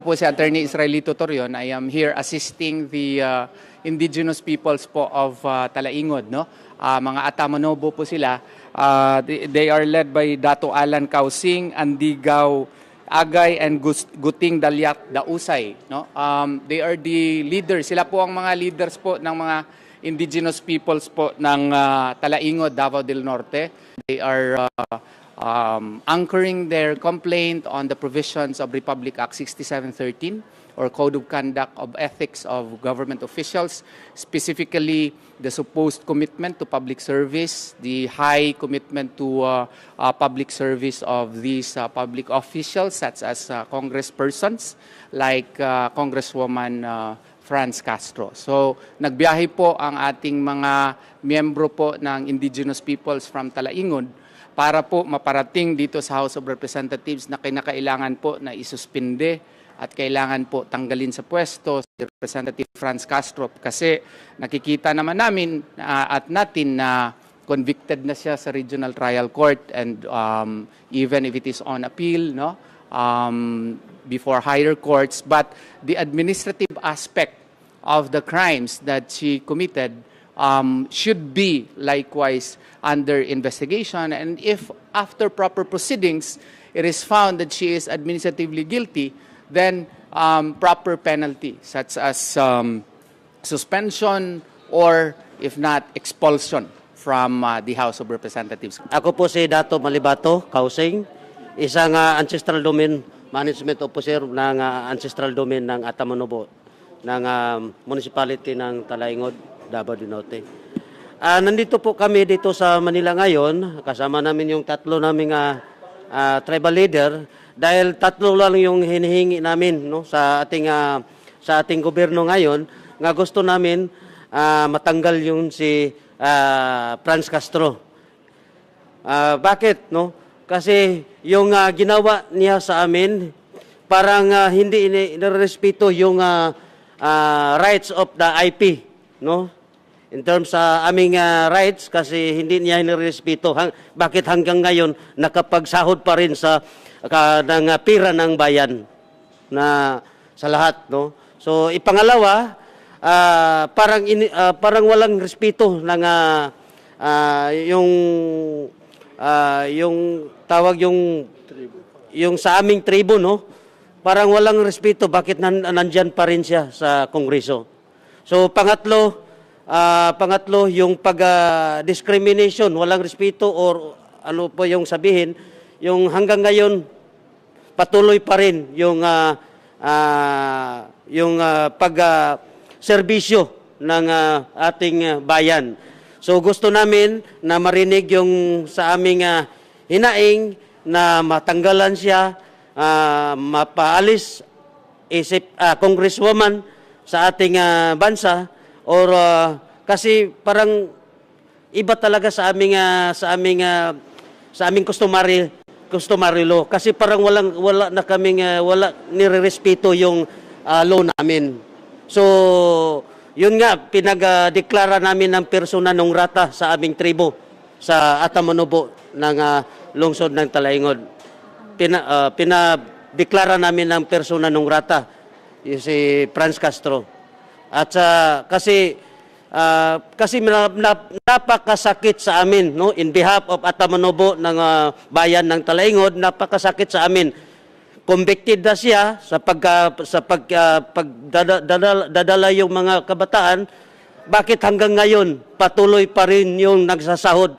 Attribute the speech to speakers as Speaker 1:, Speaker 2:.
Speaker 1: Po si Attorney Israelito Torion. I am here assisting the indigenous peoples po of Talaingod, no? Mga Atamanobo po sila. They are led by Dato Alan Kausing, Andigaw Agay, and Guting Dalyat Dausay, no? They are the leaders. Sila po ang mga leaders po ng mga indigenous peoples po ng Talaingod, Davao del Norte. They are anchoring their complaint on the provisions of Republic Act 6713 or Code of Conduct of Ethics of Government Officials, specifically the supposed commitment to public service, the high commitment to public service of these public officials such as congresspersons like Congresswoman Franz Castro. So, nagbiyahe po ang ating mga miyembro po ng indigenous peoples from Talaingod para po maparating dito sa House of Representatives na kinakailangan po na isuspinde at kailangan po tanggalin sa pwesto si Representative Franz Castro kasi nakikita naman namin at natin na convicted na siya sa Regional Trial Court and even if it is on appeal, no, before higher courts, but the administrative aspect of the crimes that she committed should be likewise under investigation, and if after proper proceedings it is found that she is administratively guilty, then proper penalty such as suspension or if not expulsion from the House of Representatives.
Speaker 2: Ako po si Dato Malibato Kausing, isang ancestral domain management officer ng ancestral domain ng Atamanobo ng municipality ng Talaingod, Davao del Norte. Nandito po kami dito sa Manila ngayon, kasama namin yung tatlo naming tribal leader dahil tatlo lang yung hinihingi namin, no, sa ating gobyerno ngayon nga gusto namin matanggal yung si Franz Castro. Bakit, no? Kasi yung ginawa niya sa amin parang hindi inirespeto yung rights of the IP, no? In terms sa aming rights, kasi hindi niya inirespeto. Bakit hanggang ngayon nakapagsahod pa rin sa ng pira ng bayan na sa lahat, no? So ipangalawa, parang walang respeto ng yung tawag yung sa aming tribo, no? Parang walang respeto, bakit nandyan pa rin siya sa Kongreso. So pangatlo, yung pag-discrimination, walang respeto or ano po yung sabihin, yung hanggang ngayon patuloy pa rin yung pag-serbisyo ng ating bayan. So gusto namin na marinig yung sa aming hinaing na matanggalan siya, mapaalis congresswoman sa ating bansa. Or kasi parang iba talaga sa aming customary law, kasi parang wala nirerespeto yung law namin. So yun nga, pinag-deklara namin ng persona non grata sa aming tribo sa Atamanobo ng lungsod ng Talaingod. Pinadeklara namin ng persona non grata si Franz Castro. At kasi napakasakit sa amin, no, in behalf of Atamanobo ng bayan ng Talaingod, napakasakit sa amin. Convicted na siya sa pagdadala yung mga kabataan. Bakit hanggang ngayon patuloy pa rin yung nagsasahod